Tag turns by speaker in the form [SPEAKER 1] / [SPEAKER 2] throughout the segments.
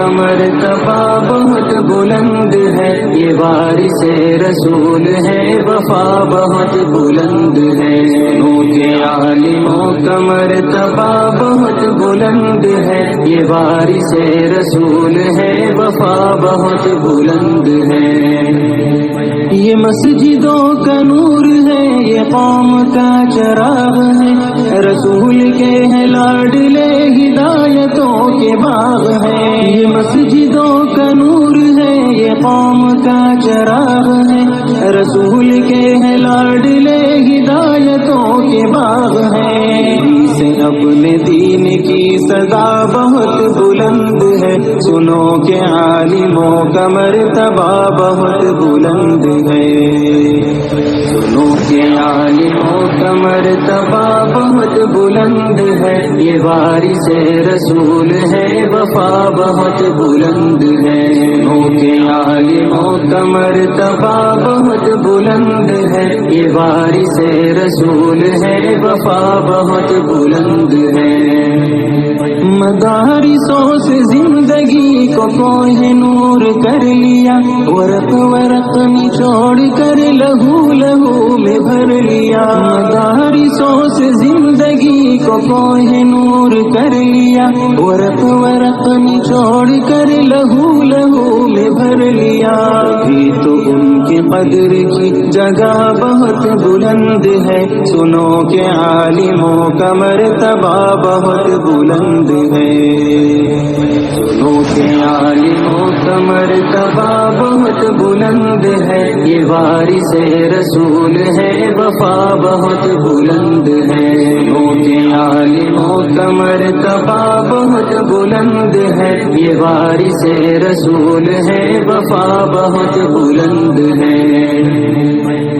[SPEAKER 1] مرتبہ بہت بلند ہے، یہ وارث رسول ہے، وفا بہت بلند ہے۔ سنو کہ عالموں کا مرتبہ بہت بلند ہے، یہ وارث رسول ہے، وفا بہت بلند ہے۔ یہ مسجدوں کا نور ہے، یہ قوم کا چراغ ہے، رسول کے ہیں لاڈلے، ہدایتوں کے باغ ہے۔ یہ مسجدوں کا نور ہے، یہ قوم کا چراغ ہے، رسول کے ہیں لاڈلے، ہدایتوں کے باغ ہے۔ سے اپنے دین کی صدا بہت بلند ہے، سنو کہ عالموں کا مرتبہ بہت بلند ہے۔ سنو کہ عالموں کا مرتبہ بہت بلند ہے، یہ وارث رسول ہے، وفا بہت بلند ہے۔ سنو کہ عالموں کا مرتبہ بہت بلند ہے، یہ وارث رسول ہے، وفا بہت بلند ہے۔ مدارسوں سے زندگی کو کوہ نور کر لیا، ورق ورق نچوڑ کر لہو لہو میں بھر لیا۔ مدارسوں سے زندگی کو کوہ نور کر لیا، ورق ورق نچوڑ کر لہو لہو میں بھر لیا۔ ابھی تو ان کی قدر کی جگہ بہت بلند ہے، سنو کہ عالموں کا مرتبہ بہت بلند ہے۔ سنو کہ عالموں کا مرتبہ بہت بلند ہے، یہ وارث رسول ہے، وفا بہت بلند ہے۔ سنو کہ عالموں کا مرتبہ بہت بلند ہے، یہ وارث رسول ہے، وفا بہت بلند ہے۔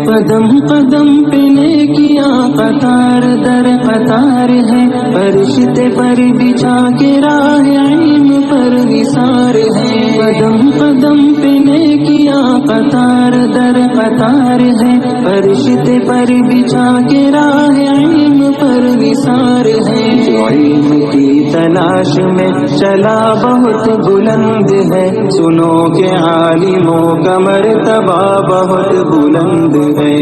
[SPEAKER 1] قدم قدم پہ نیکیاں قطار در قطار ہے، فرشتے پر بچھا کے راہ علم پر نثار ہے۔ قدم قدم پہ نیکیاں قطار در قطار ہے، فرشتے پر بچھا کے راہ علم پر نثار ہے۔ علم کی تلاش میں چلا بہت بلند ہے، سنو کہ عالموں کا مرتبہ بہت بلند ہے۔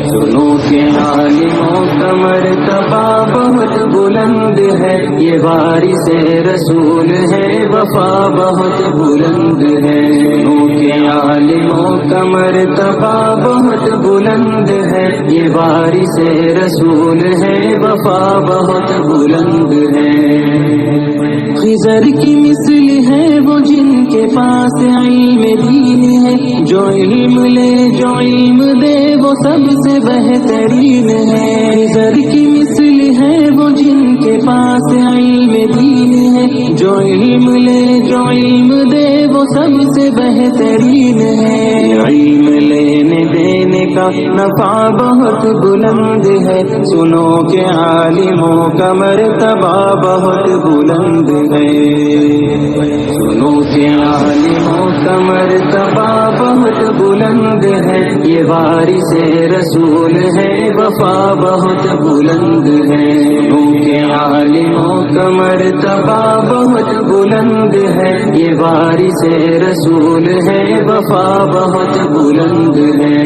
[SPEAKER 1] سنو کہ عالموں کا مرتبہ بہت بلند ہے، یہ وارث رسول ہے، وفا بہت بلند ہے۔ سنو کہ عالموں کا مرتبہ بہت بلند ہے، یہ وارث رسول ہے، وفا بہت بلند ہے۔ خضر کی مثل ہے وہ جن کے پاس علم دین ہے، جو علم لے جو علم دے وہ سب سے بہترین ہے۔ خضر کی مثل ہے وہ جن کے پاس علم دین ہے، جو علم لے جو علم دے وہ سب سے بہترین ہے۔ علم لینے دینے کا نفع بہت بلند ہے، سنو کہ عالموں کا مرتبہ بہت بلند ہے۔ سنو کہ عالموں کا مرتبہ بہت بلند ہے، یہ وارث رسول ہے، وفا بہت بلند ہے۔ سنو کہ عالموں کا مرتبہ بہت بلند ہے، یہ وارث رسول ہے، وفا بہت بلند ہے۔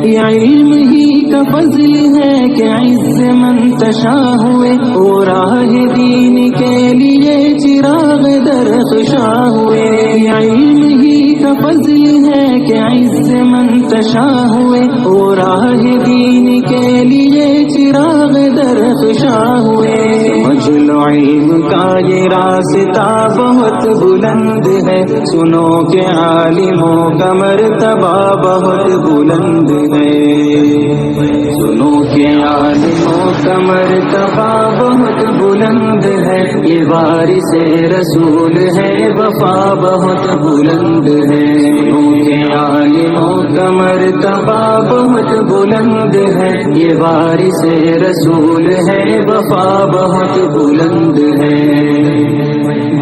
[SPEAKER 1] یہ علم ہی کا فضل ہے کہ عز منتشا ہوئے، اور راہ دین کے لیے چراغ درخشاں ہوئے۔ یہ علم ہی کا فضل ہے کہ عز منتشا ہوئے، اور راہ دین کے لیے چراغ درخشاں ہوئے۔ سمجھ لو علم کا یہ راستہ بہت بلند ہے، سنو کہ عالموں کا مرتبہ بہت بلند ہے۔ سنو کہ عالموں کا مرتبہ بہت بلند ہے، یہ وارث رسول ہے، وفا بہت بلند ہے۔ سنو کہ عالموں کا مرتبہ بہت بلند ہے، یہ وارث رسول ہے، وفا بہت بلند ہے۔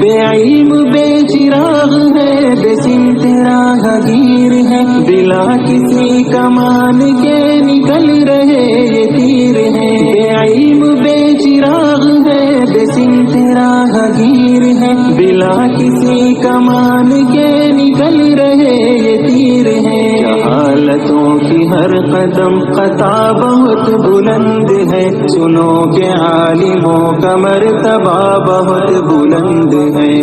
[SPEAKER 1] بے علم بے چراغ ہے، بے سمت راہ گیر ہے، بلا کسی کمان کے نکل رہے یہ تیر ہے۔ بے علم بے چراغ ہے، بے سمت راہ گیر ہے، بلا کسی کمان کے نکل رہے یہ تیر ہے۔ جہالتوں کی ہر قدم خطا بہت بلند ہے، سنو کہ عالموں کا مرتبہ بہت بلند ہے،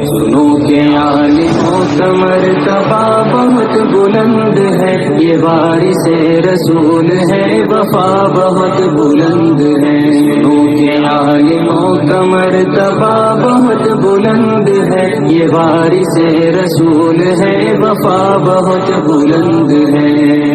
[SPEAKER 1] سنو کہ عالموں کا مرتبہ بہت بلند ہے، یہ وارث رسول ہے، وفا بہت بلند ہے۔ سنو کہ عالموں کا مرتبہ بہت بلند ہے، یہ وارث رسول ہے، وفا بہت بلند ہے۔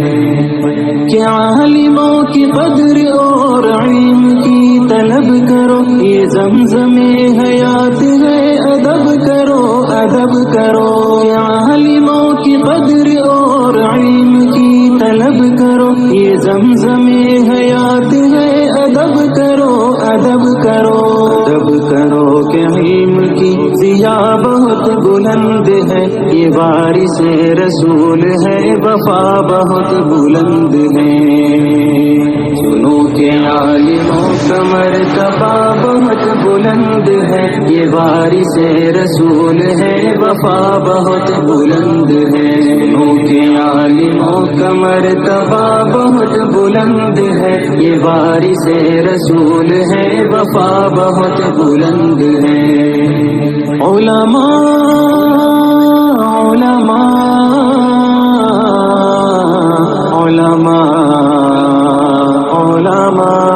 [SPEAKER 1] کہ عالموں کی قدر اور علم کی طلب کرو، یہ زمزم حیات ہے، ادب کرو ادب کرو۔ کہ عالموں کی قدر اور علم کی طلب کرو، یہ زمزم حیات ہے، ادب کرو ادب کرو ادب کرو۔ کہ علم کی ضیا بہت بلند ہے، یہ وارث رسول ہے، وفا بہت بلند ہے۔ سنو کہ عالموں کا مرتبہ بہت بلند ہے، یہ وارث رسول ہے، وفا بہت بلند ہے۔ سنو کہ عالموں کا مرتبہ بہت بلند ہے، یہ وارث رسول ہے، وفا بہت بلند ہے۔ علماء علماء علماء علماء